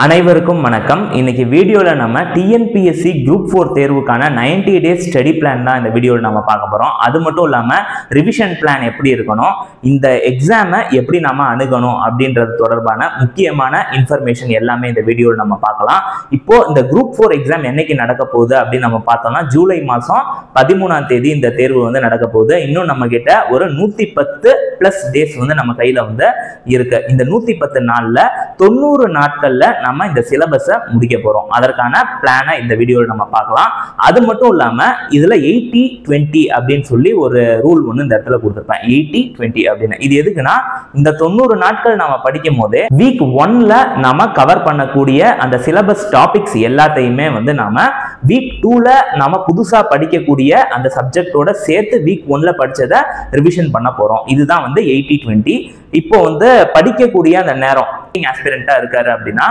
அனைவருக்கும் வணக்கம். இன்னைக்கு வீடியோல நம்ம டிஎன்பிஎஸ்சி குரூப் 4 தேர்வுக்கான 90 டேஸ் ஸ்டடி பிளான் தான் இந்த வீடியோவில் நம்ம பார்க்க போறோம். அது மட்டும் இல்லாம ரிவிஷன் பிளான் எப்படி இருக்கணும், இந்த எக்ஸாமை எப்படி நம்ம அணுகணும் அப்படின்றது தொடர்பான முக்கியமான இன்ஃபர்மேஷன் எல்லாமே இந்த வீடியோவில் நம்ம பார்க்கலாம். இப்போ இந்த குரூப் 4 எக்ஸாம் என்னைக்கு நடக்க போகுது அப்படின்னு நம்ம பார்த்தோம்னா ஜூலை மாதம் 13ஆம் தேதி இந்த தேர்வு வந்து நடக்க போகுது. இன்னும் நம்ம கிட்ட ஒரு 110+ டேஸ் வந்து நம்ம கையில வந்து இருக்கு. இந்த 110 நாள்ல 90 நாட்கள்ல நம்ம இந்த சிலபஸை முடிக்க போறோம். அதற்கான பிளானை இந்த வீடியோவில் நம்ம பார்க்கலாம். அது மட்டும் இல்லாம இதுல 80-20 அப்படின்னு சொல்லி ஒரு ரூல் ஒன்று இந்த இடத்துல கொடுத்துருப்பேன். 80-20 அப்படின்னு இது எதுக்குன்னா, இந்த 90 நாட்கள் நம்ம படிக்கும் போதே வீக் 1ல நாம கவர் பண்ணக்கூடிய அந்த சிலபஸ் டாபிக்ஸ் எல்லாத்தையுமே வந்து நாம வீக் 2ல நாம புதுசா படிக்கக்கூடிய அந்த சப்ஜெக்டோட சேர்த்து வீக் 1ல படிச்சதை ரிவிஷன் பண்ண போறோம். இதுதான் வந்து 80-20. இப்போ வந்து படிக்கக்கூடிய அந்த நேரம் ஆஸ்பிரண்டா இருக்காரு அப்படின்னா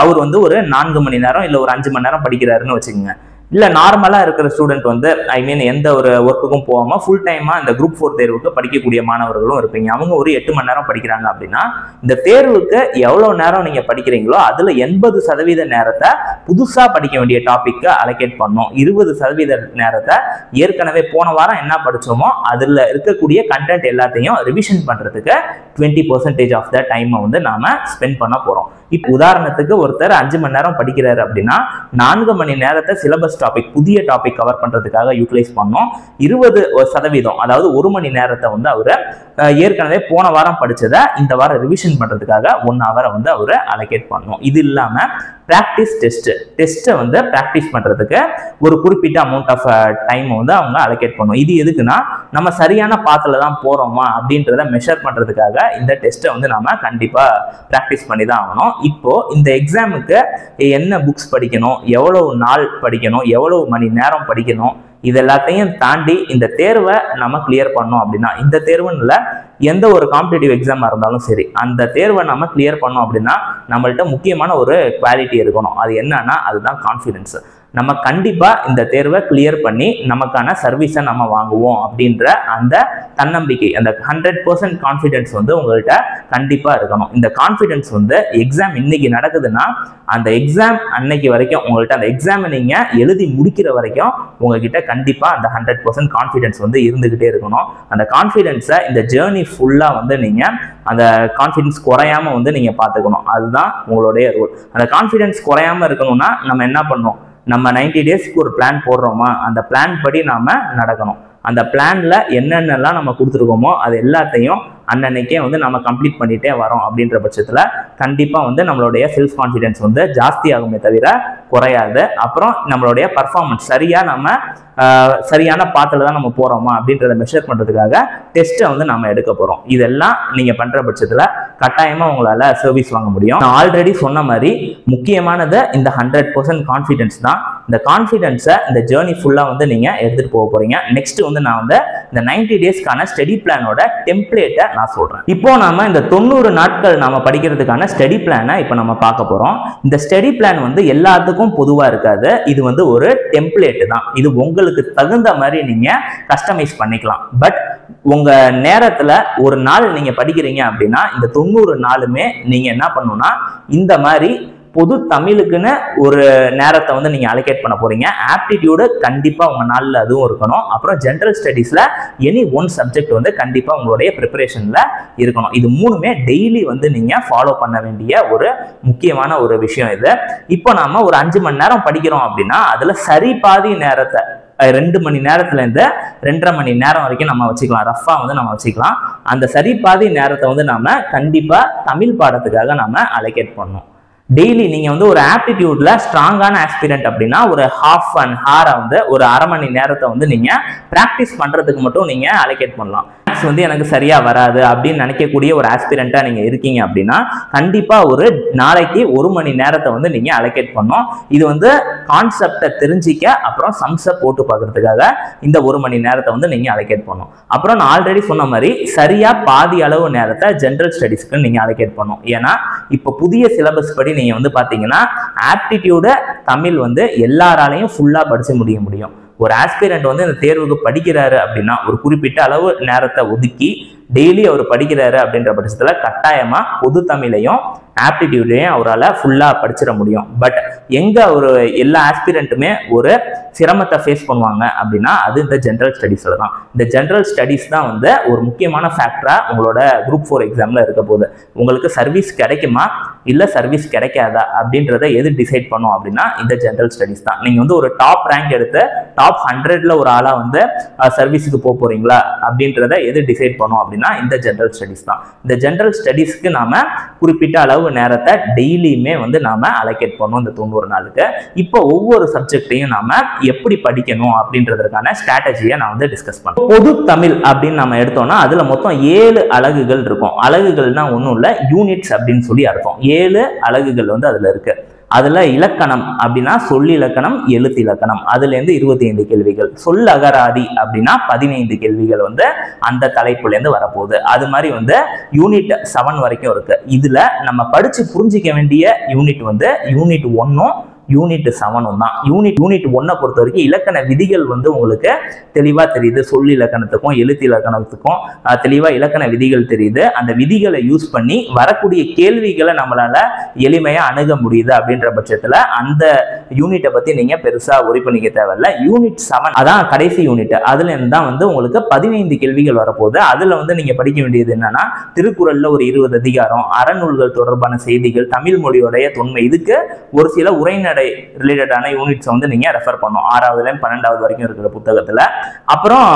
அவர் வந்து ஒரு 4 மணி நேரம் இல்ல ஒரு 5 மணி நேரம் படிக்கிறாருன்னு வச்சுக்கோங்க. இல்ல நார்மலா இருக்கிற ஸ்டூடெண்ட் வந்து எந்த ஒரு ஒர்க்குக்கும் போகாம ஃபுல் டைமா இந்த குரூப் 4 தேர்வுக்கு படிக்கக்கூடிய மாணவர்களும் இருப்பீங்க. அவங்க ஒரு 8 மணி நேரம் படிக்கிறாங்க அப்படின்னா இந்த தேர்வுக்கு எவ்வளவு நேரம் நீங்க படிக்கிறீங்களோ அதுல 80% நேரத்தை புதுசா படிக்க வேண்டிய டாபிக்கு அலோகேட் பண்ணணும். 20% நேரத்தை ஏற்கனவே போன வாரம் என்ன படிச்சோமோ அதுல இருக்கக்கூடிய கண்டென்ட் எல்லாத்தையும் ரிவிஷன் பண்றதுக்கு 20% ஆஃப் த டைமை வந்து நாம ஸ்பெண்ட் பண்ண போறோம். இப்போ உதாரணத்துக்கு ஒருத்தர் 5 மணி நேரம் படிக்கிறாரு அப்படின்னா 4 மணி நேரத்தை சிலபஸ் டாபிக் புதிய டாபிக் கவர் பண்றதுக்காக யூட்டிலைஸ் பண்ணோம். 20% அதாவது 1 மணி நேரத்தை வந்து அவரு ஏற்கனவே போன வாரம் படிச்சதை இந்த வாரம் ரிவிஷன் பண்றதுக்காக 1 ஹவரை வந்து அவரு அலோகேட் பண்ணணும். இது இல்லாம பிராக்டிஸ் டெஸ்ட்டை வந்து பிராக்டிஸ் பண்றதுக்கு ஒரு குறிப்பிட்ட அமௌண்ட் ஆஃப் டைம் வந்து அவங்க அலோகேட் பண்ணும். இது எதுக்குன்னா, நம்ம சரியான பாத்துல தான் போறோமா அப்படின்றத மெஷர் பண்றதுக்காக இந்த டெஸ்ட்டை வந்து நாம கண்டிப்பா பிராக்டிஸ் பண்ணி தான் ஆகணும். இப்போ இந்த எக்ஸாமுக்கு என்ன புக்ஸ் படிக்கணும், எவ்வளவு நாள் படிக்கணும், எவ்வளவு மணி நேரம் படிக்கணும், இது எல்லாத்தையும் தாண்டி இந்த தேர்வை நம்ம கிளியர் பண்ணோம் அப்படின்னா, இந்த தேர்வுன்னு இல்லை எந்த ஒரு காம்படிட்டிவ் எக்ஸாமா இருந்தாலும் சரி, அந்த தேர்வை நம்ம கிளியர் பண்ணோம் அப்படின்னா நம்மள்ட்ட முக்கியமான ஒரு குவாலிட்டி இருக்கணும். அது என்னன்னா, அதுதான் கான்ஃபிடென்ஸ். நம்ம கண்டிப்பா இந்த தேர்வை கிளியர் பண்ணி நமக்கான சர்வீஸை நம்ம வாங்குவோம் அப்படின்ற அந்த தன்னம்பிக்கை, அந்த 100% கான்ஃபிடென்ஸ் வந்து உங்கள்கிட்ட கண்டிப்பா இருக்கணும். இந்த கான்ஃபிடென்ஸ் வந்து எக்ஸாம் இன்னைக்கு நடக்குதுன்னா அந்த எக்ஸாம் அன்னைக்கு வரைக்கும் உங்கள்கிட்ட அந்த எக்ஸாமை நீங்க எழுதி முடிக்கிற வரைக்கும் உங்ககிட்ட கண்டிப்பா அந்த 100% கான்ஃபிடென்ஸ் வந்து இருந்துகிட்டே இருக்கணும். அந்த கான்ஃபிடென்ஸை இந்த ஜேர்னி ஃபுல்லா வந்து நீங்க அந்த கான்ஃபிடென்ஸ் குறையாம வந்து நீங்க பார்த்துக்கணும். அதுதான் உங்களுடைய ரூல். அந்த கான்ஃபிடென்ஸ் குறையாம இருக்கணும்னா நம்ம என்ன பண்ணணும், நம்ம 90 டேஸ்க்கு ஒரு பிளான் போடுறோமா, அந்த பிளான் படி நாம நடக்கணும். அந்த பிளான்ல என்னென்னலாம் நம்ம கொடுத்துருக்கோமோ அது எல்லாத்தையும் அன்னன்னைக்கே வந்து நம்ம கம்ப்ளீட் பண்ணிட்டே வரோம். அப்படின்ற பட்சத்துல கண்டிப்பா வந்து நம்மளுடைய செல்ஃப் கான்ஃபிடென்ஸ் வந்து ஜாஸ்தி ஆகுமே தவிர குறையாது. அப்புறம் நம்மளுடைய பர்ஃபார்மன்ஸ் சரியான பாத்துல தான் நம்ம போறோமா அப்படின்றத மெஷர் பண்றதுக்காக டெஸ்ட்டை வந்து நம்ம எடுக்க போறோம். இதெல்லாம் நீங்க பண்ற பட்சத்துல கட்டாயமா உங்களால சர்வீஸ் வாங்க முடியும். நான் ஆல்ரெடி சொன்ன மாதிரி முக்கியமானது இந்த 100% கான்ஃபிடென்ஸ் தான். இந்த கான்ஃபிடென்ஸை இந்த ஜேர்னி ஃபுல்லா வந்து நீங்க எடுத்துட்டு போக போறீங்க. நெக்ஸ்ட் வந்து நான் வந்து இந்த 90 டேஸ்க்கான ஸ்டடி பிளானோட டெம்ப்ளேட்டை நான் சொல்றேன். இப்போ நாம இந்த 90 நாட்கள் நாம படிக்கிறதுக்கான ஸ்டடி பிளானை இப்போ நம்ம பார்க்க போறோம். இந்த ஸ்டடி பிளான் வந்து எல்லாத்துக்கும் பொதுவா இருக்காது. இது வந்து ஒரு டெம்ப்ளேட் தான். இது உங்களுக்கு தகுந்த மாதிரி நீங்க கஸ்டமைஸ் பண்ணிக்கலாம். பட் உங்க நேரத்துல ஒரு நாள் நீங்க படிக்கிறீங்க அப்படின்னா இந்த 90 நாளுமே நீங்க என்ன பண்ணணும்னா இந்த மாதிரி பொது தமிழுக்குன்னு ஒரு நேரத்தை வந்து நீங்க அலோகேட் பண்ண போறீங்க. ஆப்டிடியூடு கண்டிப்பா உங்க நாள்ல அதுவும் இருக்கணும். அப்புறம் ஜெனரல் ஸ்டடீஸ்ல எனி ஒன் சப்ஜெக்ட் வந்து கண்டிப்பா உங்களுடைய ப்ரிப்பரேஷன்ல இருக்கணும். இது மூணுமே டெய்லி வந்து நீங்க ஃபாலோ பண்ண வேண்டிய ஒரு முக்கியமான ஒரு விஷயம் இது. இப்போ நாம ஒரு 5 மணி நேரம் படிக்கிறோம் அப்படின்னா அதுல சரி பாதி நேரத்தை 2 மணி நேரத்துல இருந்து 2.5 மணி நேரம் வரைக்கும் நம்ம வச்சுக்கலாம். ரஃபா வந்து நம்ம வச்சுக்கலாம். அந்த சரி பாதி நேரத்தை வந்து நாம கண்டிப்பா தமிழ் பாடத்துக்காக நாம அலோகேட் பண்ணணும். டெய்லி நீங்க வந்து ஒரு ஆப்டிடியூட்ல ஸ்ட்ராங்கான ஆஸ்பிரண்ட் அப்படின்னா ஒரு ஹாஃப் அன் ஹாரை வந்து ஒரு அரை மணி நேரத்தை வந்து நீங்க பிராக்டிஸ் பண்றதுக்கு மட்டும் நீங்க அலோகேட் பண்ணலாம். வந்து எனக்கு சரியா வராது அப்படின்னு நினைக்கக்கூடிய ஒரு ஆஸ்பிரண்டா நீங்க இருக்கீங்க அப்படின்னா கண்டிப்பா ஒரு நாளைக்கு 1 மணி நேரத்தை வந்து நீங்க அலோகேட் பண்ணணும். இது வந்து கான்செப்டை தெரிஞ்சிக்க அப்புறம் சம்ஸை போட்டு பார்க்கறதுக்காக இந்த 1 மணி நேரத்தை வந்து நீங்க அலோகேட் பண்ணணும். அப்புறம் நான் ஆல்ரெடி சொன்ன மாதிரி சரியா பாதி அளவு நேரத்தை ஜெனரல் ஸ்டடீஸ்க்கு நீங்க அலோகேட் பண்ணணும். ஏன்னா இப்போ புதிய சிலபஸ் படி நீங்க வந்து பாத்தீங்கன்னா ஆப்டிடியூட தமிழ் வந்து எல்லாராலையும் ஃபுல்லா படிச்சு முடியும். ஒரு ஆஸ்பிரண்ட் வந்து இந்த தேர்வுக்கு படிக்கிறாரு அப்படின்னா ஒரு குறிப்பிட்ட அளவு நேரத்தை ஒதுக்கி டெய்லி அவர் படிக்கிறாரு அப்படின்ற பட்சத்துல கட்டாயமா பொது தமிழையும் ஆப்டிடியூடையும் அவரால் ஃபுல்லாக படிச்சிட முடியும். பட் எங்கே ஒரு எல்லா ஆஸ்பிரண்ட்டுமே ஒரு சிரமத்தை ஃபேஸ் பண்ணுவாங்க அப்படின்னா அது இந்த ஜென்ரல் ஸ்டடீஸில் தான். இந்த ஜென்ரல் ஸ்டடீஸ் தான் வந்து ஒரு முக்கியமான ஃபேக்டராக உங்களோட குரூப் 4 எக்ஸாமில் இருக்க போகுது. உங்களுக்கு சர்வீஸ் கிடைக்குமா இல்லை சர்வீஸ் கிடைக்காதா அப்படின்றத எது டிசைட் பண்ணும் அப்படின்னா இந்த ஜென்ரல் ஸ்டடீஸ் தான். நீங்கள் வந்து ஒரு டாப் ரேங்க் எடுத்து டாப் 100ல் ஒரு ஆளாக வந்து சர்வீஸுக்கு போக போகிறீங்களா அப்படின்றத எது டிசைட் பண்ணும் அப்படின்னா இந்த ஜென்ரல் ஸ்டடீஸ் தான். இந்த ஜென்ரல் ஸ்டடீஸ்க்கு நாம குறிப்பிட்ட அளவு நேரத்தை டெய்லியுமே வந்து நாம அலோகேட் பண்ணுவோம் இந்த 90 நாளுக்கு. இப்போ ஒவ்வொரு சப்ஜெக்டையும் நாம எப்படி படிக்கணும் அப்படின்றதுக்கான ஸ்ட்ராட்டஜியை நான் வந்து டிஸ்கஸ் பண்ணுவோம். பொது தமிழ் அப்படின்னு நம்ம எடுத்தோம்னா அதுல மொத்தம் 7 அலகுகள் இருக்கும். அலகுகள்னா ஒன்றும் இல்லை, யூனிட்ஸ் அப்படின்னு சொல்லி அர்த்தம். 7 அலகுகள் வந்து அதுல இருக்கு. அதுல இலக்கணம் அப்படின்னா சொல் இலக்கணம், எழுத்து இலக்கணம், அதுல இருந்து 25 கேள்விகள். சொல் அகராதி அப்படின்னா 15 கேள்விகள் வந்து அந்த தலைப்புல இருந்து வரப்போகுது. அது மாதிரி வந்து யூனிட் 7 வரைக்கும் இருக்கு. இதுல நம்ம படிச்சு புரிஞ்சிக்க வேண்டிய யூனிட் வந்து யூனிட் 1ம் யூனிட் 7ம் தான். யூனிட் 1 பொறுத்த வரைக்கும் இலக்கண விதிகள் வந்து உங்களுக்கு தெளிவா தெரியுது. சொல் இலக்கணத்துக்கும் எழுத்து இலக்கணத்துக்கும் தெளிவா இலக்கண விதிகள் தெரியுது. அந்த விதிகளை யூஸ் பண்ணி வரக்கூடிய கேள்விகளை நம்மளால எளிமையா அணுக முடியுது. அப்படின்ற பட்சத்துல அந்த யூனிட்டை பத்தி நீங்க பெருசா ஒரி பண்ணிக்க தேவையில்லை. யூனிட் 7 அதான் கடைசி யூனிட். அதுல இருந்து தான் வந்து உங்களுக்கு 15 கேள்விகள் வரப்போகுது. அதுல வந்து நீங்க படிக்க வேண்டியது என்னன்னா திருக்குறள்ல ஒரு 20 அதிகாரம், அறநூல்கள் தொடர்பான செய்திகள், தமிழ் மொழியோடைய தொன்மை, இதுக்கு ஒரு சில உரைநடை ரிலேட்டடான யூனிட்ஸ் வந்து நீங்க ரெஃபர் பண்ணும் 6வதுல 12வது வரைக்கும் இருக்கிற புத்தகத்துல. அப்புறம்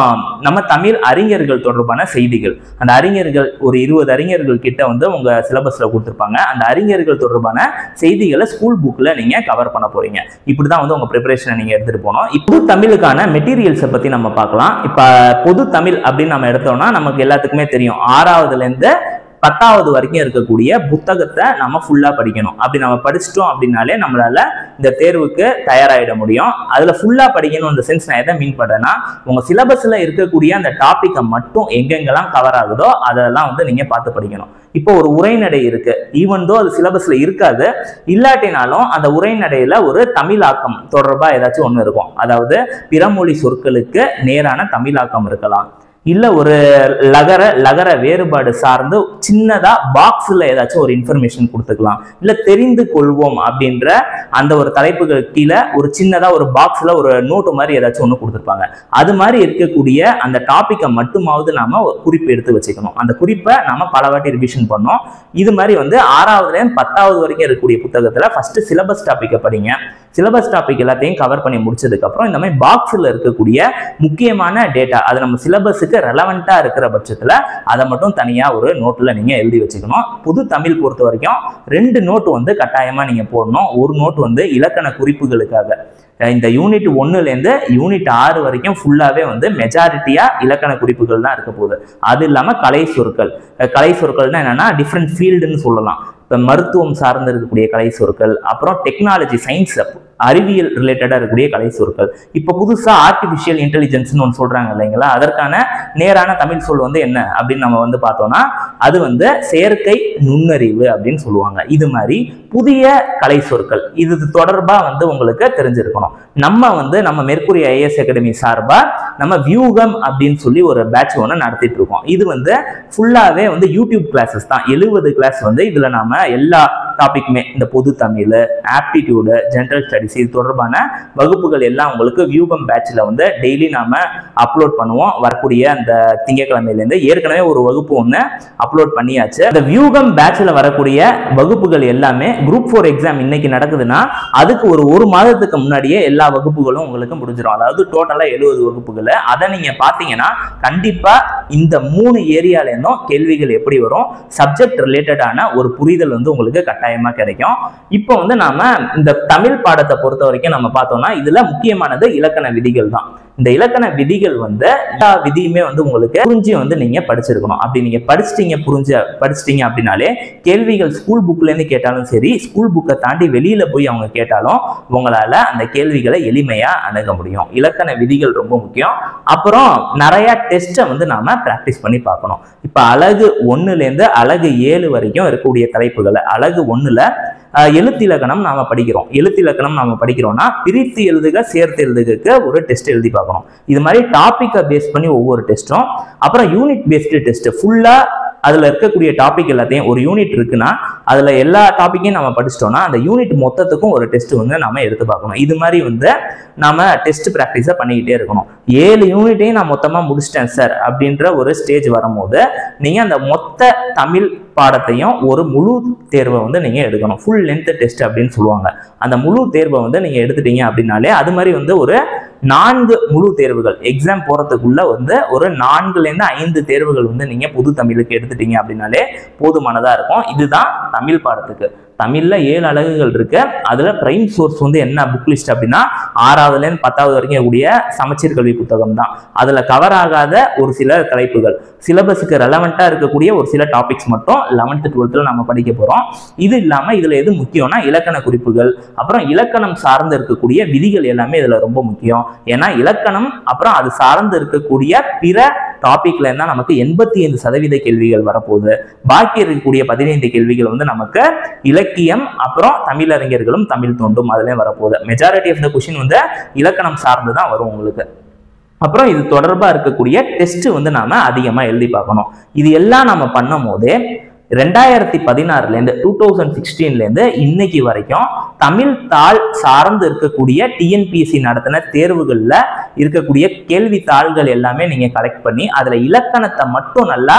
நம்ம தமிழ் அறிஞர்கள் தொடர்பான செய்திகள், அந்த அறிஞர்கள் ஒரு 20 அறிஞர்கள் கிட்ட வந்து உங்க சிலபஸ்ல கொடுத்துருப்பாங்க. அந்த அறிஞர்கள் தொடர்பான செய்திகளை ஸ்கூல் புக்ல நீங்க கவர் பண்ண போறீங்க. இப்படிதான் வந்து உங்க ப்ரிப்பரேஷனை நீங்க எடுத்துட்டு போனோம். பொது தமிழுக்கான மெட்டீரியல்ஸை பத்தி நம்ம பார்க்கலாம். இப்ப பொது தமிழ் அப்படின்னு நம்ம எடுத்தோம்னா நமக்கு எல்லாத்துக்குமே தெரியும் 6வதுல இருந்து 10வது வரைக்கும் இருக்கக்கூடிய புத்தகத்தை நம்ம ஃபுல்லா படிக்கணும். அப்படி நம்ம படிச்சிட்டோம் அப்படின்னாலே நம்மளால இந்த தேர்வுக்கு தயாராகிட முடியும். அதுல ஃபுல்லா படிக்கணும். இந்த சென்ஸ் நான் எதை மீன் பண்றேன்னா உங்க சிலபஸ்ல இருக்கக்கூடிய அந்த டாபிக்கை மட்டும் எங்கெங்கெல்லாம் கவர் ஆகுதோ அதெல்லாம் வந்து நீங்க பார்த்து படிக்கணும். இப்போ ஒரு உரைநடை இருக்கு, ஈவன் தோ அது சிலபஸ்ல இருக்காது, இல்லாட்டினாலும் அந்த உரைநடையில ஒரு தமிழாக்கம் தொடர்பா ஏதாச்சும் ஒண்ணு இருக்கும். அதாவது பிறமொழி சொற்களுக்கு நேரான தமிழாக்கம் இருக்கலாம், இல்ல ஒரு லகர வேறுபாடு சார்ந்து சின்னதா பாக்ஸ்ல ஏதாச்சும் ஒரு இன்ஃபர்மேஷன் கொடுத்துக்கலாம். இல்ல தெரிந்து கொள்வோம் அப்படின்ற அந்த ஒரு தலைப்புகள் கீழே ஒரு சின்னதா ஒரு பாக்ஸ்ல ஒரு நோட்டு மாதிரி ஏதாச்சும் ஒண்ணு கொடுத்துருப்பாங்க. அது மாதிரி இருக்கக்கூடிய அந்த டாபிக்கை மட்டுமாவது நாம குறிப்பு எடுத்து வச்சுக்கணும். அந்த குறிப்பை நாம பல வாட்டி ரிவிஷன் பண்ணோம். இது மாதிரி வந்து 6வதுல இருந்து 10வது வரைக்கும் இருக்கக்கூடிய புத்தகத்துல ஃபர்ஸ்ட் சிலபஸ் டாபிக்கை படிங்க. சிலபஸ் டாபிக் எல்லாத்தையும் கவர் பண்ணி முடிச்சதுக்கு அப்புறம் இந்த மாதிரி பாக்ஸ்ல இருக்கக்கூடிய முக்கியமான டேட்டா அது நம்ம சிலபஸுக்கு ரெலவெண்டா இருக்கிற பட்சத்துல அதை மட்டும் தனியா ஒரு நோட்ல நீங்க எழுதி வச்சுக்கணும். புது தமிழ் பொறுத்த வரைக்கும் 2 நோட்டு வந்து கட்டாயமா நீங்க போடணும். ஒரு நோட் வந்து இலக்கண குறிப்புகளுக்காக. இந்த யூனிட் 1ல இருந்து யூனிட் 6 வரைக்கும் ஃபுல்லாவே வந்து மெஜாரிட்டியா இலக்கண குறிப்புகள் தான் இருக்க போகுது. அது இல்லாம கலை சொற்கள். கலை சொற்கள்னா என்னன்னா டிஃப்ரெண்ட் ஃபீல்டுன்னு சொல்லலாம். இப்போ மருத்துவம் சார்ந்து இருக்கக்கூடிய கலை சொற்கள், அப்புறம் டெக்னாலஜி சயின்ஸ் அறிவியல் ரிலேட்டடா இருக்கக்கூடிய கலை சொற்கள். இப்போ புதுசா ஆர்டிபிஷியல் இன்டெலிஜென்ஸ்னு ஒன்று சொல்றாங்க இல்லைங்களா, அதற்கான நேரான தமிழ் சொல் வந்து என்ன அப்படின்னு நம்ம வந்து பார்த்தோம்னா அது வந்து செயற்கை நுண்ணறிவு அப்படின்னு சொல்லுவாங்க. இது மாதிரி புதிய கலை சொற்கள் இது தொடர்பா வந்து உங்களுக்கு தெரிஞ்சிருக்கணும். நம்ம மெர்க்குரி ஐஏஎஸ் அகாடமி சார்பா நம்ம வியூகம் அப்படின்னு சொல்லி ஒரு பேட்ச் ஒன்று நடத்திட்டு இருக்கோம். இது வந்து ஃபுல்லாவே வந்து யூடியூப் கிளாஸஸ் தான். 70 கிளாஸ் வந்து இதுல நாம எல்லா டாபிக்குமே இந்த பொது தமிழ், ஆப்டிடியூடு, ஜென்ரல் ஸ்டடிஸ் இது தொடர்பான வகுப்புகள் எல்லாம் உங்களுக்கு வியூகம் பேட்ச்ல வந்து டெய்லி நாம அப்லோட் பண்ணுவோம். வரக்கூடிய அந்த திங்கட்கிழமையிலேருந்து ஏற்கனவே ஒரு வகுப்பு ஒன்று அப்லோட் பண்ணியாச்சு. இந்த வியூகம் பேட்ச்ல வரக்கூடிய வகுப்புகள் எல்லாமே குரூப் 4 எக்ஸாம் இன்னைக்கு நடக்குதுன்னா அதுக்கு ஒரு மாதத்துக்கு முன்னாடியே எல்லா வகுப்புகளும் உங்களுக்கு முடிஞ்சிடும். அதாவது டோட்டலா 70 வகுப்புகள். அதை நீங்க பாத்தீங்கன்னா கண்டிப்பா இந்த 3 ஏரியால இருந்தும் கேள்விகள் எப்படி வரும், சப்ஜெக்ட் ரிலேட்டடான ஒரு புரிதல் வந்து உங்களுக்கு கட்டாயமா கிடைக்கும். இப்போ வந்து நாம இந்த தமிழ் பாடத்தை பொறுத்த வரைக்கும் நம்ம பார்த்தோம்னா இதுல முக்கியமானது இலக்கண விதிகள் தான். இந்த இலக்கண விதிகள் வந்து எல்லா விதியுமே வந்து உங்களுக்கு புரிஞ்சு வந்து நீங்க படிச்சிருக்கணும். அப்படி நீங்க படிச்சிட்டீங்க அப்படின்னாலே கேள்விகள் ஸ்கூல் புக்ல இருந்து கேட்டாலும் சரி, ஸ்கூல் புக்கை தாண்டி வெளியில போய் அவங்க கேட்டாலும் உங்களால அந்த கேள்விகளை எளிமையா அணுக முடியும். இலக்கண விதிகள் ரொம்ப முக்கியம். அப்புறம் நிறைய டெஸ்ட்டை வந்து நாம பிராக்டிஸ் பண்ணி பார்க்கணும். இப்ப அலகு 1ல இருந்து அலகு 7 வரைக்கும் இருக்கக்கூடிய தலைப்புகளை அலகு 1ல எழுத்திலக்கணம் நாம படிக்கிறோம். எழுத்திலக்கணம் நாம படிக்கிறோம்னா பிரித்து எழுதுக சேர்த்து எழுதுக ஒரு டெஸ்ட் எழுதி பார்க்கணும். இது மாதிரி டாபிக்கை பேஸ் பண்ணி ஒவ்வொரு டெஸ்ட்டும், அப்புறம் யூனிட் பேஸ்டு டெஸ்ட் ஃபுல்லா அதுல இருக்கக்கூடிய டாபிக் எல்லாத்தையும், ஒரு யூனிட் இருக்குன்னா அதுல எல்லா டாபிக்கையும் நம்ம படிச்சிட்டோம்னா அந்த யூனிட் மொத்தத்துக்கும் ஒரு டெஸ்ட் வந்து நம்ம எடுத்து பார்க்கணும். இது மாதிரி வந்து நாம டெஸ்ட் பிராக்டிஸை பண்ணிக்கிட்டே இருக்கணும். 7 யூனிட்டையும் நான் மொத்தமா முடிச்சிட்டேன் சார் அப்படின்ற ஒரு ஸ்டேஜ் வரும்போது நீங்க அந்த மொத்த தமிழ் பாடத்தையும் ஒரு முழு தேர்வை வந்து நீங்க எடுக்கணும். ஃபுல் லென்த் டெஸ்ட் அப்படின்னு சொல்லுவாங்க. அந்த முழு தேர்வை வந்து நீங்க எடுத்துட்டீங்க அப்படின்னாலே அது மாதிரி வந்து ஒரு 4 முழு தேர்வுகள் எக்ஸாம் போறதுக்குள்ள வந்து ஒரு 4ல இருந்து 5 தேர்வுகள் வந்து நீங்க பொது தமிழுக்கு எடுத்துட்டீங்க அப்படின்னாலே போதுமானதா இருக்கும். இதுதான் தமிழ் பாடத்துக்கு. தமிழ்ல 7 அலகுகள் இருக்கு. அதுல பிரைம் சோர்ஸ் வந்து என்ன புக் லிஸ்ட் அப்படின்னா 6வதுல இருந்து 10வது வரைக்கும் இருக்கக்கூடிய சமச்சீர் கல்வி புத்தகம் தான். அதுல கவர் ஆகாத ஒரு சில தலைப்புகள், சிலபஸுக்கு ரெலவெண்டா இருக்கக்கூடிய ஒரு சில டாபிக்ஸ் மட்டும் 11th 12th நம்ம படிக்க போறோம். இது இல்லாம இதுல எது முக்கியம்னா இலக்கண குறிப்புகள், அப்புறம் இலக்கணம் சார்ந்து இருக்கக்கூடிய விதிகள் எல்லாமே இதுல ரொம்ப முக்கியம். ஏன்னா இலக்கணம் அப்புறம் அது சார்ந்து இருக்கக்கூடிய பிற டாபிக்ல இருந்தா நமக்கு 85% கேள்விகள் வரப்போகுது. பாக்கி இருக்கக்கூடிய 15 கேள்விகள் வந்து நமக்கு இலக்கியம் அப்புறம் தமிழறிஞர்களும் தமிழ் தோண்டும் அதுலயும் வரப்போகுது. மெஜாரிட்டி ஆஃப் த क्वेश्चन வந்து இலக்கணம் சார்ந்து தான் வரும் உங்களுக்கு. அப்புறம் இது தொடர்பா இருக்கக்கூடிய டெஸ்ட் வந்து நாம அதிகமா எழுதி பார்க்கணும். இது எல்லாம் நம்ம பண்ணும் போதே 2016 இருந்து 2016 இருந்து இன்னைக்கு வரைக்கும் தமிழ் தாள் சார்ந்து இருக்கக்கூடிய டிஎன்பிஎஸ்சி நடத்தின தேர்வுகள்ல இருக்கக்கூடிய கேள்வி தாள்கள் எல்லாமே நீங்க கலெக்ட் பண்ணி அதுல இலக்கணத்தை மட்டும் நல்லா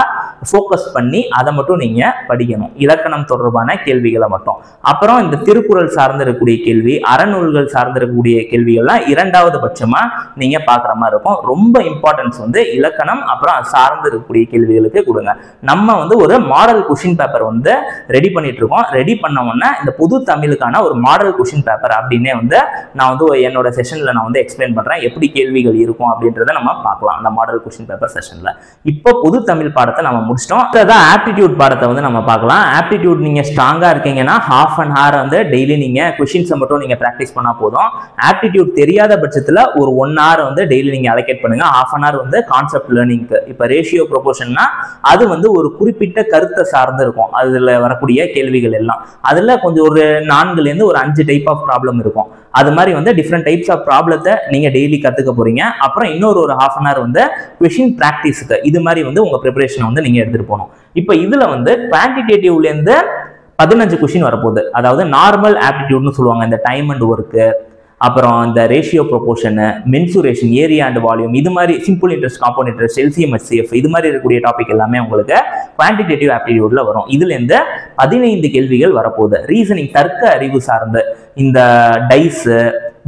ஃபோக்கஸ் பண்ணி அதை மட்டும் நீங்க படிக்கணும். இலக்கணம் தொடர்பான கேள்விகளை மட்டும். அப்புறம் இந்த திருக்குறள் சார்ந்து இருக்கக்கூடிய கேள்வி, அறநூல்கள் சார்ந்து இருக்கக்கூடிய கேள்விகள்லாம் 2வது பட்சமா நீங்க பாக்குற மாதிரி இருக்கும். ரொம்ப இம்பார்ட்டன்ஸ் வந்து இலக்கணம் அப்புறம் சார்ந்து இருக்கக்கூடிய கேள்விகளுக்கு கொடுங்க. நம்ம வந்து ஒரு மாடல் கொஸ்டின் பேப்பர் வந்து ரெடி பண்ணிட்டு இருக்கோம். ரெடி பண்ண உடனே இந்த பொது தமிழுக்கான ஒரு மாடல் கொஸ்டின் பேப்பர் அப்படின்னே வந்து நான் வந்து என்னோட செஷன்ல நான் வந்து எக்ஸ்பிளைன் பண்றேன். எப்படி கேள்விகள் இருக்கும் அப்படின்றத நம்ம பார்க்கலாம் அந்த மாடல் கொஸ்டின் பேப்பர் செஷன்ல. இப்போ பொது தமிழ் பாடத்தை நம்ம முடிச்சிட்டோம். அதான் ஆப்டிடியூட் பாடத்தை வந்து நம்ம பார்க்கலாம். ஆப்டிடியூட் நீங்க ஸ்ட்ராங்கா இருக்கீங்கன்னா half an hour வந்து டெய்லி நீங்க கொஸ்டின்ஸை மட்டும் நீங்க பிராக்டிஸ் பண்ணா போதும். ஆப்டிடியூட் தெரியாத பட்சத்துல ஒரு 1 hour வந்து டெய்லி நீங்க அலோகேட் பண்ணுங்க. half an hour வந்து கான்செப்ட் லேர்னிங்க்கு. இப்போ ரேஷியோ ப்ரொபோர்ஷன்னா அது வந்து ஒரு குறிப்பிட்ட கருத்தை சார்ந்து இருக்கும். அதுல வரக்கூடிய கேள்விகள் எல்லாம் அதுல கொஞ்சம் ஒரு 4ல இருந்து ஒரு 5 டைப் ஆஃப் ப்ராப்ளம் இருக்கும். அது மாதிரி வந்து டிஃப்ரெண்ட் டைப்ஸ் ஆஃப் ப்ராப்ளத்தை நீங்க டெய்லி கத்துக்க போறீங்க. அப்புறம் இன்னொரு half an hour வந்து கொஸ்டின் பிராக்டிஸ்க்கு இது மாதிரி வந்து உங்க ப்ரிப்பரேஷனை வந்து நீங்க எடுத்துட்டு போகணும். இப்போ இதுல வந்து குவான்டிடேட்டிவ்ல இருந்து 15 கொஸ்டின் வரப்போகுது. அதாவது நார்மல் ஆப்டிடியூட்னு சொல்லுவாங்க. இந்த டைம் அண்ட் ஒர்க்கு, அப்புறம் இந்த ratio proportion, mensuration, area and volume, இது மாதிரி simple interest, compound interest, LCM, HCF இது மாதிரி இருக்கக்கூடிய டாபிக் எல்லாமே உங்களுக்கு குவான்டிடேட்டிவ் ஆப்டிடியூட்ல வரும். இதுல இருந்து 15 கேள்விகள் வரப்போகுது. ரீசனிங், தர்க்க அறிவு சார்ந்த இந்த dice,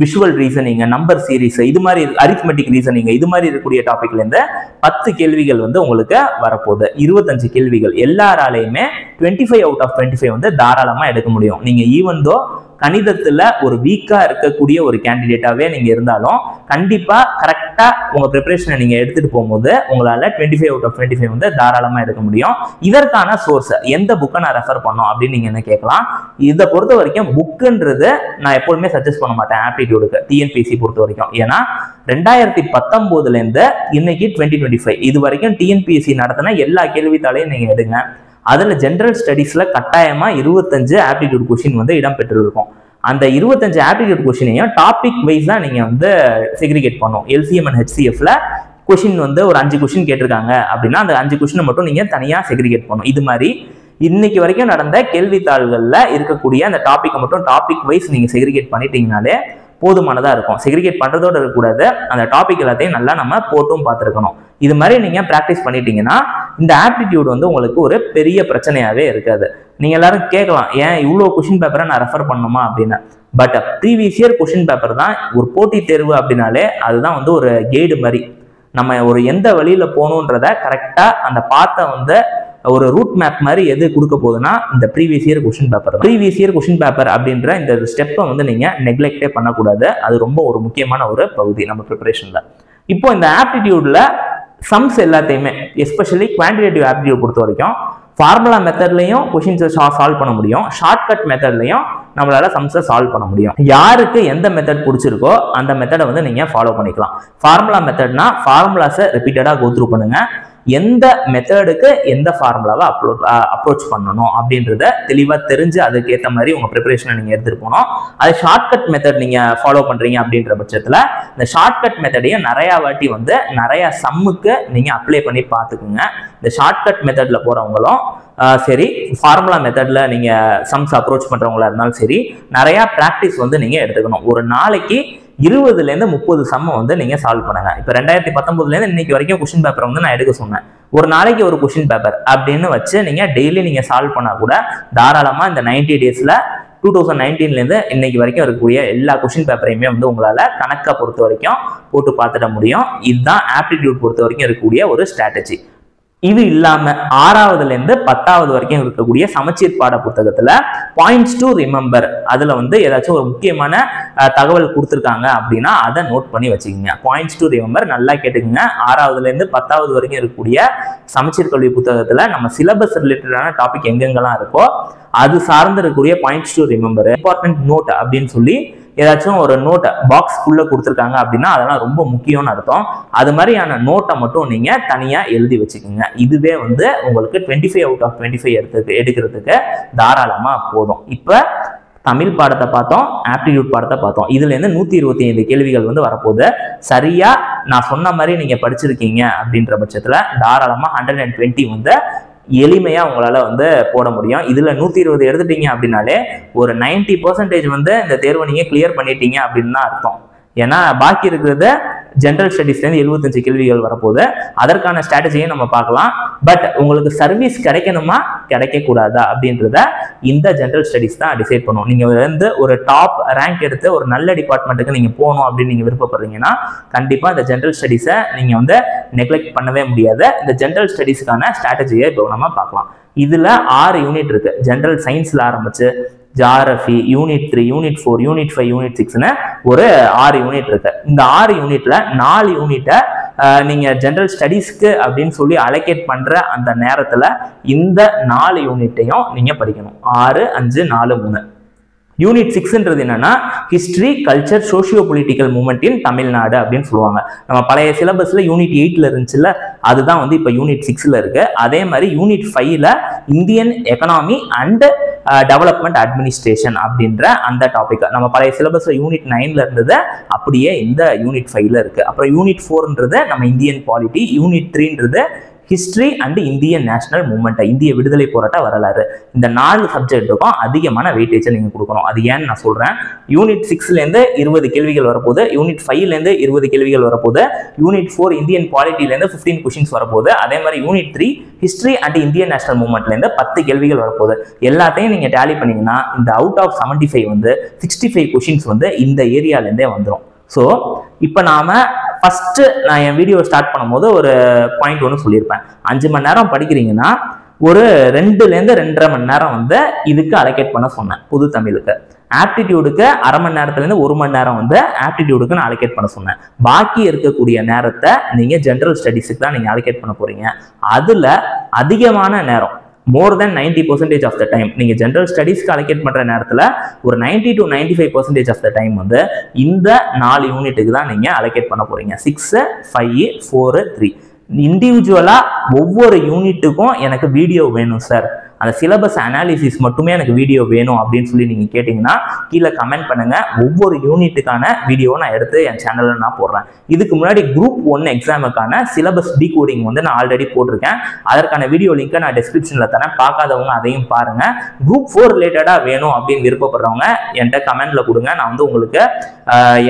visual reasoning, number series, இது மாதிரி அரித்மெட்டிக் ரீசனிங் இது மாதிரி இருக்கக்கூடிய டாபிக்ல இருந்து 10 கேள்விகள் வந்து உங்களுக்கு வரப்போகுது. 25 கேள்விகள் எல்லாராலையுமே 25 out of 25 வந்து தாராளமா எடுக்க முடியும். நீங்க ஈவன் தோ கணிதத்துல ஒரு வீக்கா இருக்கக்கூடிய ஒரு கேண்டிடேட்டாவே நீங்க இருந்தாலும் கண்டிப்பா கரெக்டா உங்க ப்ரிப்பரேஷனை நீங்க எடுத்துட்டு போகும்போது உங்களால 25 out of 25 வந்து தாராளமா எடுக்க முடியும். இதற்கான சோர்ஸ் எந்த புக்கை நான் ரெஃபர் பண்ணோம் அப்படின்னு நீங்க என்ன கேட்கலாம். இதை பொறுத்த வரைக்கும் புக்குன்றது நான் எப்போதுமே சஜஸ்ட் பண்ண மாட்டேன் ஆப்டிடியூடுக்கு, டிஎன்பிஎஸ்சி பொறுத்த வரைக்கும். ஏன்னா 2019 இருந்து இன்னைக்கு 2025 இது வரைக்கும் டிஎன்பிஎஸ்சி நடத்தின எல்லா கேள்வித்தாளையும் நீங்க எடுங்க. அதுல ஜெனரல் ஸ்டடீஸ்ல கட்டாயமா 25 ஆப்டிடியூட் கொஸ்டின் வந்து இடம்பெற்று இருக்கும். அந்த 25 ஆப்டிடியூட் கொஸ்டினையும் டாபிக் வைஸ் தான் நீங்க வந்து செக்ரிகேட் பண்ணும். எல்சிஎம் அண்ட் ஹெச்சிஎஃப்ல கொஸ்டின் வந்து ஒரு 5 கொஸ்டின் கேட்டிருக்காங்க அப்படின்னா அந்த 5 கொஸ்டினை மட்டும் நீங்க தனியா செக்ரிகேட் பண்ணும். இது மாதிரி இன்னைக்கு வரைக்கும் நடந்த கேள்வித்தாள்கள்ல இருக்கக்கூடிய அந்த டாபிக்கை மட்டும் டாபிக் வைஸ் நீங்க செக்ரிகேட் பண்ணிட்டீங்கனாலே போதுமானதா இருக்கும். செக்ரிகேட் பண்றதோட இருக்கக்கூடாது, அந்த டாபிக் எல்லாத்தையும் நல்லா நம்ம போட்டும் பார்த்துருக்கணும். இது மாதிரி நீங்க பிராக்டிஸ் பண்ணிட்டீங்கன்னா இந்த ஆப்டிடியூட் வந்து உங்களுக்கு ஒரு பெரிய பிரச்சனையாவே இருக்காது. நீங்க எல்லாரும் கேட்கலாம், ஏன் இவ்வளோ கொஸ்டின் பேப்பரை நான் ரெஃபர் பண்ணணுமா அப்படின்னு. But previous year question paper தான் ஒரு போட்டி தேர்வு அப்படின்னாலே அதுதான் வந்து ஒரு கைடு மாதிரி. நம்ம ஒரு எந்த வழியில போகணுன்றத கரெக்டா அந்த பாத்தை வந்து ஒரு ரூட் மேப் மாதிரி எது கொடுக்க போகுதுன்னா இந்த previous year question paper. Previous year question paper அப்படின்ற இந்த ஸ்டெப்பை வந்து நீங்க நெக்லெக்டே பண்ணக்கூடாது. அது ரொம்ப ஒரு முக்கியமான ஒரு பகுதி நம்ம ப்ரிப்பரேஷன்ல. இப்போ இந்த ஆப்டிடியூட்ல சம்ஸ் எல்லாத்தையுமே எஸ்பெஷலி குவான்டிடேட்டிவ் ஆப்டிடியூட் பொறுத்த வரைக்கும் ஃபார்முலா மெத்தட்லையும் கொஸ்டின்ஸை சால்வ் பண்ண முடியும், ஷார்ட்கட் மெத்தட்லையும் நம்மளால சம்ஸை சால்வ் பண்ண முடியும். யாருக்கு எந்த மெத்தட் பிடிச்சிருக்கோ அந்த மெத்தடை வந்து நீங்க ஃபாலோ பண்ணிக்கலாம். ஃபார்முலா மெத்தட்னா ஃபார்முலாஸை ரிப்பீட்டடா கோ த்ரூ பண்ணுங்க. எந்த மெத்தடுக்கு எந்த ஃபார்முலாவை அப்ரோச் பண்ணணும் அப்படின்றத தெளிவாக தெரிஞ்சு அதுக்கேற்ற மாதிரி உங்கள் ப்ரிப்பரேஷனை நீங்கள் எடுத்துகிட்டு போகணும். அது ஷார்ட்கட் மெத்தட் நீங்கள் ஃபாலோ பண்ணுறீங்க அப்படின்ற பட்சத்தில் இந்த ஷார்ட்கட் மெத்தடையும் நிறையா வாட்டி வந்து நிறையா சம்முக்கு நீங்கள் அப்ளை பண்ணி பார்த்துக்குங்க. இந்த ஷார்ட்கட் மெத்தடில் போகிறவங்களும் சரி, ஃபார்முலா மெத்தடில் நீங்கள் சம்ஸ் அப்ரோச் பண்ணுறவங்களா இருந்தாலும் சரி, நிறையா ப்ராக்டிஸ் வந்து நீங்கள் எடுத்துக்கணும். ஒரு நாளைக்கு 20லேருந்து 30 சம்மை வந்து நீங்கள் சால்வ் பண்ணுங்க. இப்போ 2019லேருந்து இன்னைக்கு வரைக்கும் கொஸ்டின் பேப்பர் வந்து நான் எடுக்க சொன்னேன். ஒரு நாளைக்கு ஒரு கொஸ்டின் பேப்பர் அப்படின்னு வச்சு நீங்கள் டெய்லி நீங்கள் சால்வ் பண்ணால் கூட தாராளமாக இந்த 90 டேஸில் 2019லேருந்து இன்னைக்கு வரைக்கும் இருக்கக்கூடிய எல்லா கொஸ்டின் பேப்பரையுமே வந்து உங்களால் கணக்கை பொறுத்த வரைக்கும் போட்டு பார்த்துட முடியும். இதுதான் ஆப்டிடியூட் பொறுத்த வரைக்கும் இருக்கக்கூடிய ஒரு ஸ்ட்ராட்டஜி. இது இல்லாம 6வதுலேருந்து 10வது வரைக்கும் இருக்கக்கூடிய சமச்சீர் பாட புத்தகத்துல பாயிண்ட்ஸ் டு ரிமெம்பர், அதுல வந்து ஏதாச்சும் ஒரு முக்கியமான தகவல் கொடுத்துருக்காங்க அப்படின்னா அதை நோட் பண்ணி வச்சுக்கோங்க. பாயிண்ட்ஸ் டு ரிமெம்பர் நல்லா கேட்டுக்கோங்க. 6வதுலேருந்து 10வது வரைக்கும் இருக்கக்கூடிய சமச்சீர் கல்வி புத்தகத்துல நம்ம சிலபஸ் ரிலேட்டடான டாபிக் எங்கெங்கெல்லாம் இருக்கோ அது சார்ந்து இருக்கக்கூடிய points to remember, important note அப்படின்னு சொல்லி ஏதாச்சும் ஒரு நோட்டை பாக்ஸ்க்குள்ளே கொடுத்துருக்காங்க அப்படின்னா அதெல்லாம் ரொம்ப முக்கியம்னு அர்த்தம். அது மாதிரியான நோட்டை மட்டும் நீங்கள் தனியாக எழுதி வச்சுக்கோங்க. இதுவே வந்து உங்களுக்கு 25 out of 25 எடுக்கிறதுக்கு தாராளமாக போதும். இப்போ தமிழ் பாடத்தை பார்த்தோம், ஆப்டிடியூட் பாடத்தை பார்த்தோம். இதுலேருந்து 125 கேள்விகள் வந்து வரப்போகுது. சரியாக நான் சொன்ன மாதிரி நீங்கள் படிச்சிருக்கீங்க அப்படின்ற பட்சத்தில் தாராளமாக 120 வந்து எளிமையாக உங்களால் வந்து போட முடியும். இதில் 120 எடுத்துட்டீங்க அப்படின்னாலே ஒரு 90% வந்து இந்த தேர்வை நீங்கள் கிளியர் பண்ணிட்டீங்க அப்படின்னு தான் அர்த்தம். ஏன்னா பாக்கி இருக்கிறது ஜென்ரல் ஸ்டடீஸ்லேருந்து 75 கேள்விகள் வரப்போகுது. அதற்கான ஸ்ட்ராட்டஜியை நம்ம பார்க்கலாம். பட் உங்களுக்கு சர்வீஸ் கிடைக்கணுமா கிடைக்கக்கூடாதா அப்படின்றத இந்த ஜென்ரல் ஸ்டடீஸ் தான் டிசைட் பண்ணும். நீங்கள் வந்து ஒரு டாப் ரேங்க் எடுத்து ஒரு நல்ல டிபார்ட்மெண்ட்டுக்கு நீங்கள் போகணும் அப்படின்னு நீங்கள் விருப்பப்படுறீங்கன்னா கண்டிப்பாக இந்த ஜென்ரல் ஸ்டடீஸை நீங்கள் வந்து நெக்லெக்ட் பண்ணவே முடியாது. இந்த ஜென்ரல் ஸ்டடீஸுக்கான ஸ்ட்ராட்டஜியை இப்போ நம்ம பார்க்கலாம். இதில் 6 யூனிட் இருக்கு. ஜென்ரல் சயின்ஸில் ஆரம்பிச்சு geography, unit 3, unit 4, unit 5, unit 6ன்னு ஒரு 6 யூனிட் இருக்கு. இந்த 6 யூனிட்ல 4 யூனிட்டை நீங்க ஜென்ரல் ஸ்டடீஸ்க்கு அப்படின்னு சொல்லி அலோகேட் பண்ற அந்த நேரத்துல இந்த 4 யூனிட்டையும் நீங்க படிக்கணும். 6, 5, 4, 3. யூனிட் 6ன்றது என்னன்னா history, culture, socio political movement in Tamil Nadu அப்படின்னு சொல்லுவாங்க. நம்ம பழைய சிலபஸ்ல யூனிட் 8ல இருந்துச்சுல்ல, அதுதான் வந்து இப்போ யூனிட் 6ல இருக்கு. அதே மாதிரி யூனிட் 5ல Indian economy and development administration அப்படின்ற அந்த டாபிக் நம்ம பழைய சிலபஸ்ல யூனிட் 9ல இருந்தது அப்படியே இந்த யூனிட் 5ல இருக்கு. அப்புறம் யூனிட் 4ன்றது நம்ம இந்தியன் பாலிட்டி, யூனிட் 3ன்றது history and Indian national movement, இந்திய விடுதலை போராட்ட வரலாறு. இந்த 4 சப்ஜெக்ட்டுக்கும் அதிகமான வெயிட்டேஜை நீங்கள் கொடுக்கணும். அது ஏன்னு நான் சொல்கிறேன். யூனிட் 6லேருந்து 20 கேள்விகள் வரப்போகுது, யூனிட் 5லேருந்து 20 கேள்விகள் வரப்போகுது, யூனிட் 4 இந்தியன் பாலிட்டிலேருந்து 15 கொஸ்டின்ஸ் வரப்போகுது. அதே மாதிரி unit 3 history and Indian national மூவ்மெண்ட்லேருந்து 10 கேள்விகள் வரப்போகுது. எல்லாத்தையும் நீங்கள் டேலி பண்ணிங்கன்னா இந்த அவுட் ஆஃப் 75 வந்து 65 கொஸ்டின்ஸ் வந்து இந்த ஏரியாலேருந்தே வந்துடும். ஸோ இப்போ நாம ஃபர்ஸ்ட் நான் என் வீடியோ ஸ்டார்ட் பண்ணும்போது ஒரு பாயிண்ட் ஒன்று சொல்லியிருப்பேன். 5 மணி நேரம் படிக்கிறீங்கன்னா ஒரு 2லேருந்து 2.5 மணி நேரம் வந்து இதுக்கு அலோகேட் பண்ண சொன்னேன். புது தமிழுக்கு. ஆப்டிடியூடுக்கு அரை மணி நேரத்துலேருந்து 1 மணி நேரம் வந்து ஆப்டிடியூடுக்கு நான் அலோகேட் பண்ண சொன்னேன். பாக்கி இருக்கக்கூடிய நேரத்தை நீங்கள் ஜென்ரல் ஸ்டடீஸுக்கு தான் நீங்கள் அலோகேட் பண்ண போறீங்க. அதில் அதிகமான நேரம் more than 90% of the time நீங்க ஜெனரல் ஸ்டடீஸ்க்கு அலோகேட் பண்ற நேரத்துல ஒரு 90 to 95% of the time வந்து இந்த 4 யூனிட்டுக்கு தான் நீங்க அலோகேட் பண்ண போறீங்க. 6, 5, 4, 3 இண்டிவிஜுவலா ஒவ்வொரு யூனிட்டுக்கும் எனக்கு வீடியோ வேணும் சார், அந்த சிலபஸ் அனாலிசிஸ் மட்டுமே எனக்கு வீடியோ வேணும் அப்படின்னு சொல்லி நீங்கள் கேட்டிங்கன்னா கீழே கமெண்ட் பண்ணுங்கள். ஒவ்வொரு யூனிட்டுக்கான வீடியோவை நான் எடுத்து என் சேனலில் நான் போடுறேன். இதுக்கு முன்னாடி குரூப் 1 எக்ஸாமுக்கான சிலபஸ் டீகோடிங் வந்து நான் ஆல்ரெடி போட்டிருக்கேன். அதற்கான வீடியோ லிங்கை நான் டிஸ்கிரிப்ஷனில் தரேன். பார்க்காதவங்க அதையும் பாருங்கள். குரூப் 4 ரிலேட்டடாக வேணும் அப்படின்னு விருப்பப்படுறவங்க என்கிட்ட கமெண்ட்டில் கொடுங்க. நான் வந்து உங்களுக்கு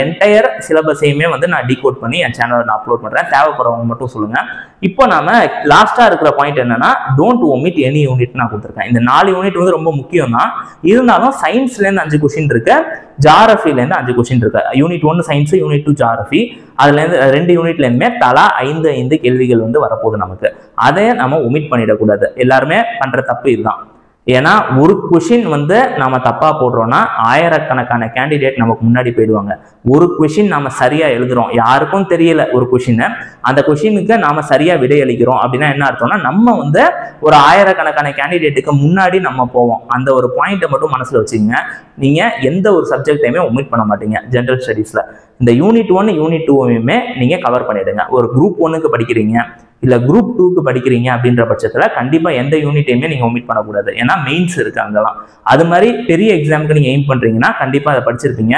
என்டையர் சிலபஸையுமே வந்து நான் டீகோட் பண்ணி என் சேனலில் நான் அப்லோட் பண்ணுறேன். தேவைப்படுறவங்க மட்டும் சொல்லுங்கள். இப்போ நாம லாஸ்ட்டாக இருக்கிற பாயிண்ட் என்னன்னா டோன்ட் ஒமிட் எனி யூனிட் நான் கொடுத்துருக்கேன். இந்த 4 யூனிட் வந்து ரொம்ப முக்கியம் தான். இருந்தாலும் சயின்ஸ்லேருந்து 5 கொஸ்டின் இருக்கு, ஜியாகிரபிலேருந்து 5 கொஸ்டின் இருக்கு. Unit 1 science, unit 2 geography. அதுலேருந்து 2 யூனிட்லேருந்துமே தலா 5 கேள்விகள் வந்து வரப்போகுது நமக்கு. அதை நம்ம ஒமிட் பண்ணிடக்கூடாது. எல்லாருமே பண்ற தப்பு இதுதான். ஏன்னா ஒரு கொஷின் வந்து நாம தப்பா போடுறோம்னா ஆயிரக்கணக்கான கேண்டிடேட் நமக்கு முன்னாடி போயிடுவாங்க. ஒரு கொஷின் நாம சரியா எழுதுறோம், யாருக்கும் தெரியல ஒரு கொஷின், அந்த கொஷினுக்கு நாம சரியா விடையளிக்கிறோம் அப்படின்னா என்ன அர்த்தம்னா நம்ம வந்து ஒரு ஆயிரக்கணக்கான கேண்டிடேட்டுக்கு முன்னாடி நம்ம போவோம். அந்த ஒரு பாயிண்ட்டை மட்டும் மனசுல வச்சுக்கோங்க. நீங்க எந்த ஒரு சப்ஜெக்டையுமே ஒமிட் பண்ண மாட்டீங்க ஜெனரல் ஸ்டடீஸ்ல. இந்த யூனிட் 1 யூனிட் 2மே நீங்க கவர் பண்ணிடுங்க. ஒரு குரூப் 1க்கு படிக்கிறீங்க, இல்ல குரூப் 2க்கு படிக்கிறீங்க அப்படின்ற பட்சத்துல கண்டிப்பா எந்த யூனிட்டையுமே நீங்க ஒமிட் பண்ணக்கூடாது. ஏன்னா மெயின்ஸ் இருக்கு அங்கெல்லாம். அது மாதிரி பெரிய எக்ஸாமுக்கு நீங்க எய்ம் பண்றீங்கன்னா கண்டிப்பா அதை படிச்சிருப்பீங்க.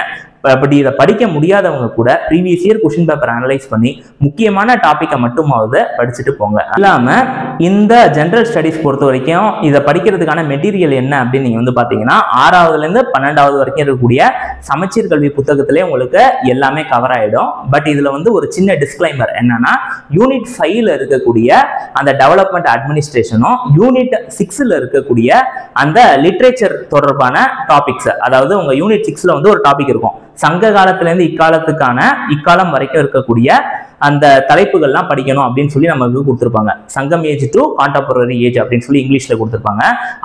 அப்படி இதை படிக்க முடியாதவங்க கூட previous year question paper analyse பண்ணி முக்கியமான டாப்பிக்கை மட்டுமாவது படிச்சுட்டு போங்க. இல்லாம இந்த ஜெனரல் ஸ்டடீஸ் பொறுத்த வரைக்கும் இதை படிக்கிறதுக்கான மெட்டீரியல் என்ன அப்படின்னு நீங்க வந்து பாத்தீங்கன்னா 6வதுல இருந்து 12வது வரைக்கும் இருக்கக்கூடிய சமச்சீர் கல்வி புத்தகத்திலே உங்களுக்கு எல்லாமே கவர் ஆயிடும். பட் இதுல வந்து ஒரு சின்ன டிஸ்க்ளைமர் என்னன்னா, யூனிட் 5ல இருக்கக்கூடிய அந்த டெவலப்மெண்ட் அட்மினிஸ்ட்ரேஷனும் யூனிட் 6ல இருக்கக்கூடிய அந்த லிட்ரேச்சர் தொடர்பான டாபிக்ஸ், அதாவது உங்க யூனிட் 6ல வந்து ஒரு டாபிக் இருக்கும், சங்க காலத்திலிருந்து இக்காலம் வரைக்கும் இருக்கக்கூடிய அந்த தலைப்புகள்லாம் படிக்கணும் அப்படின்னு சொல்லி நமக்கு கொடுத்துருப்பாங்க. சங்கம் ஏஜ் டு கான்டெம்பரரி ஏஜ் அப்படின்னு சொல்லி இங்கிலீஷ்ல கொடுத்துருப்பாங்க.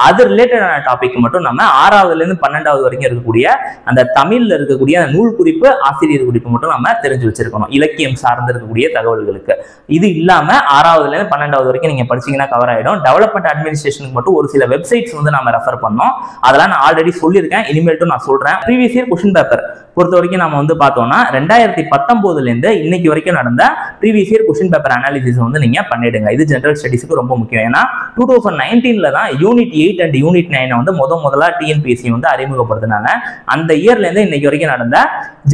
அது ரிலேட்டடான டாபிக் மட்டும் நம்ம 6வதுல இருந்து 12வது வரைக்கும் இருக்கக்கூடிய அந்த தமிழ்ல இருக்கக்கூடிய அந்த நூல் குறிப்பு, ஆசிரியர் குறிப்பு மட்டும் நம்ம தெரிஞ்சு வச்சிருக்கணும், இலக்கியம் சார்ந்து இருக்கக்கூடிய தகவல்களுக்கு. இது இல்லாம 6வதுல இருந்து 12வது வரைக்கும் நீங்க படிச்சீங்கன்னா கவர் ஆயிடும். டெவலப்மெண்ட் அட்மினிஸ்ட்ரேஷனுக்கு மட்டும் ஒரு சில வெப்சைட்ஸ் வந்து நம்ம ரெஃபர் பண்ணோம். அதெல்லாம் நான் ஆல்ரெடி சொல்லியிருக்கேன், இனிமேல்ட்டும் நான் சொல்றேன். ப்ரீவியஸ் இயர் கொஸ்டின் பேப்பர் பொறுத்த வரைக்கும் நம்ம வந்து பார்த்தோம்னா 2019ல இருந்து இன்னைக்கு வரைக்கும் நடந்த previous year question paper analysis வந்து நீங்க பண்ணிடுங்க. இது ஜெனரல் ஸ்டடீஸ்க்கு ரொம்ப முக்கியம். ஏன்னா 2019ல தான் யூனிட் 8 அண்ட் யூனிட் 9 வந்து முதலா டிஎன்பிஎஸ்சி வந்து அறிமுகப்படுத்தினாங்க. அந்த இயர்ல இருந்து இன்னைக்கு வரைக்கும் நடந்த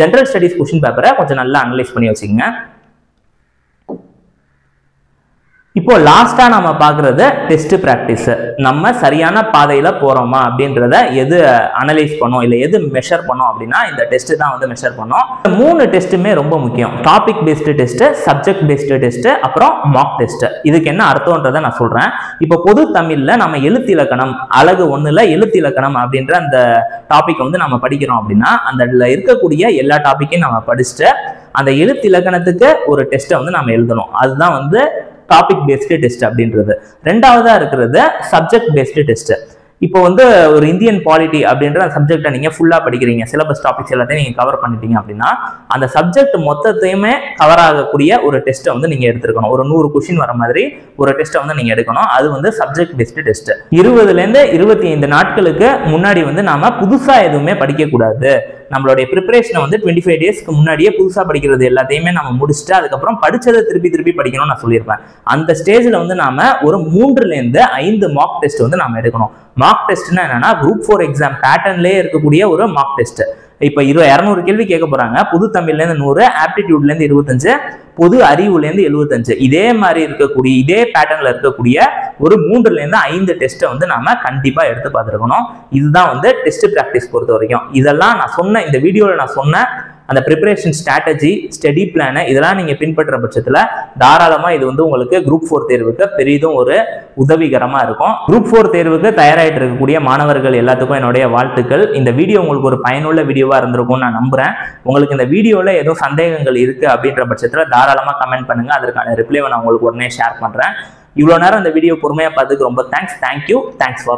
ஜெனரல் ஸ்டடீஸ் கொஸ்டின் பேப்பரை கொஞ்சம் நல்லா அனலைஸ் பண்ணி வச்சுக்கோங்க. இப்போ லாஸ்டா நம்ம பாக்குறது டெஸ்ட் பிராக்டிஸ். நம்ம சரியான பாதையில போறோமா அப்படின்றத எது அனலைஸ் பண்ணோம் இல்ல எது மெஷர் பண்ணோம் அப்படின்னா இந்த டெஸ்ட் தான் வந்து மெஷர் பண்ணோம். 3 டெஸ்ட்டுமே ரொம்ப முக்கியம். Topic based test, subject based test, அப்புறம் மார்க் டெஸ்ட். இதுக்கு என்ன அர்த்தம்ன்றதை நான் சொல்றேன். இப்போ பொது தமிழ்ல நம்ம எழுத்து இலக்கணம் அலகு 1ல எழுத்து இலக்கணம் அப்படின்ற அந்த டாபிக் வந்து நம்ம படிக்கிறோம் அப்படின்னா அந்த இருக்கக்கூடிய எல்லா டாபிக்கையும் நம்ம படிச்சுட்டு அந்த எழுத்து இலக்கணத்துக்கு ஒரு டெஸ்ட்டை வந்து நம்ம எழுதணும். அதுதான் வந்து டாபிக் பேஸ்டு டெஸ்ட் அப்படின்றது. ரெண்டாவதா இருக்கிறது சப்ஜெக்ட் பேஸ்டு டெஸ்ட். இப்போ வந்து ஒரு இந்தியன் பாலிட்டி அப்படின்ற சப்ஜெக்டை நீங்க ஃபுல்லா படிக்கிறீங்க, சிலபஸ் டாபிக்ஸ் எல்லாத்தையும் நீங்க கவர் பண்ணிட்டீங்க அப்படின்னா அந்த சப்ஜெக்ட் மொத்தத்தையுமே கவர் ஆகக்கூடிய ஒரு டெஸ்ட்டை வந்து நீங்க எடுத்துருக்கணும். ஒரு 100 கொஸ்டின் வர மாதிரி ஒரு டெஸ்ட்டை வந்து நீங்க எடுக்கணும். அது வந்து சப்ஜெக்ட் பேஸ்டு டெஸ்ட். 20ல இருந்து 25 நாட்களுக்கு முன்னாடி வந்து நாம புதுசா எதுவுமே படிக்க கூடாது. நம்மளுடைய ப்ரிப்பரேஷனை வந்து 25 டேஸ்க்கு முன்னாடியே புதுசாக படிக்கிறது எல்லாத்தையுமே நம்ம முடிச்சுட்டு அதுக்கப்புறம் படிச்சதை திருப்பி படிக்கணும்னு நான் சொல்லியிருப்பேன். அந்த ஸ்டேஜில் வந்து நாம ஒரு 3ல இருந்து 5 மார்க் டெஸ்ட் வந்து நாம எடுக்கணும். மார்க் டெஸ்ட்னா என்னன்னா குரூப் 4 எக்ஸாம் பேட்டர்ன்லேயே இருக்கக்கூடிய ஒரு மார்க் டெஸ்ட். இப்போ 200 கேள்வி கேட்க போறாங்க. பொது தமிழ்லேருந்து 100, ஆப்டிடியூட்லேருந்து 25, பொது அறிவுலேருந்து 75. இதே மாதிரி இருக்கக்கூடிய இதே பேட்டர்ன்ல இருக்கக்கூடிய ஒரு 3ல இருந்து 5 டெஸ்ட்டை வந்து நாம கண்டிப்பா எடுத்து பார்த்துருக்கணும். இதுதான் வந்து டெஸ்ட் பிராக்டிஸ் பொறுத்த வரைக்கும். இதெல்லாம் நான் சொன்ன இந்த வீடியோவில் நான் சொன்ன அந்த ப்ரிப்பரேஷன் ஸ்ட்ராட்டஜி, ஸ்டடி பிளான் இதெல்லாம் நீங்க பின்பற்ற பட்சத்தில் தாராளமா இது வந்து உங்களுக்கு குரூப் 4 தேர்வுக்கு பெரிதும் ஒரு உதவிகரமா இருக்கும். குரூப் 4 தேர்வுக்கு தயாராகிட்டு இருக்கக்கூடிய மாணவர்கள் எல்லாத்துக்கும் என்னுடைய வாழ்த்துக்கள். இந்த வீடியோ உங்களுக்கு ஒரு பயனுள்ள வீடியோவா இருந்திருக்கும்னு நான் நம்புறேன். உங்களுக்கு இந்த வீடியோல ஏதோ சந்தேகங்கள் இருக்கு அப்படின்ற பட்சத்தில் தாராளமா கமெண்ட் பண்ணுங்க. அதற்கான ரிப்ளை நான் உங்களுக்கு உடனே ஷேர் பண்றேன். இவ்வளவு நேரம் இந்த வீடியோ பொறுமையா பார்த்துக்கு ரொம்ப தேங்க்ஸ். தேங்க்யூ. Thanks for